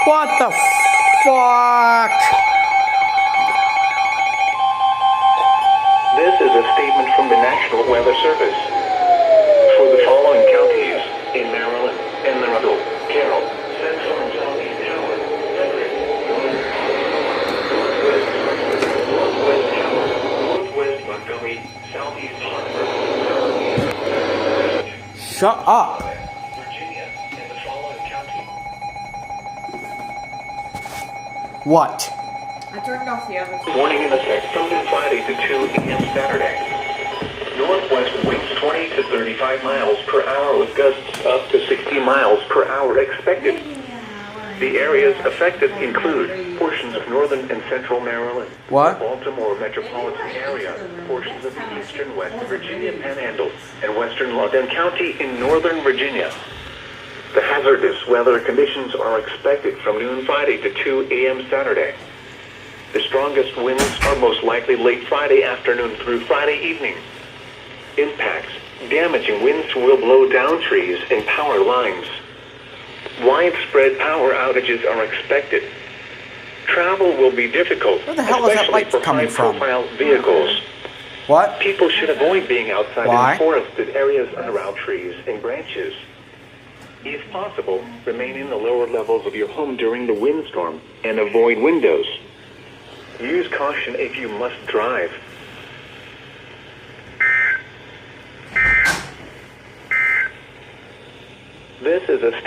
What the fuck? This is a statement from the National Weather Service. For the following counties in Maryland, Anne Arundel, Carroll, Central and Southeast Howard, Everett, Northwest Howard, Northwest Montgomery, Southeast Hartford, Shut up. Virginia, and the following county. What? I turned off the other. Warning in effect from Friday to 2 a.m. Saturday. Northwest winds 20 to 35 miles per hour with gusts up to 60 miles per hour expected. The areas affected include portions of northern and central Maryland, What? Baltimore metropolitan area, portions of the eastern West Virginia Panhandle, and western Loudoun County in northern Virginia. The hazardous weather conditions are expected from noon Friday to 2 a.m. Saturday. The strongest winds are most likely late Friday afternoon through Friday evening. Impacts: damaging winds will blow down trees and power lines. Widespread power outages are expected. Travel will be difficult, Where the hell is that especially light for coming from? high-profile vehicles. What? People should avoid being outside Why? in forested areas and around trees and branches. If possible, remain in the lower levels of your home during the windstorm and avoid windows. Use caution if you must drive. This is a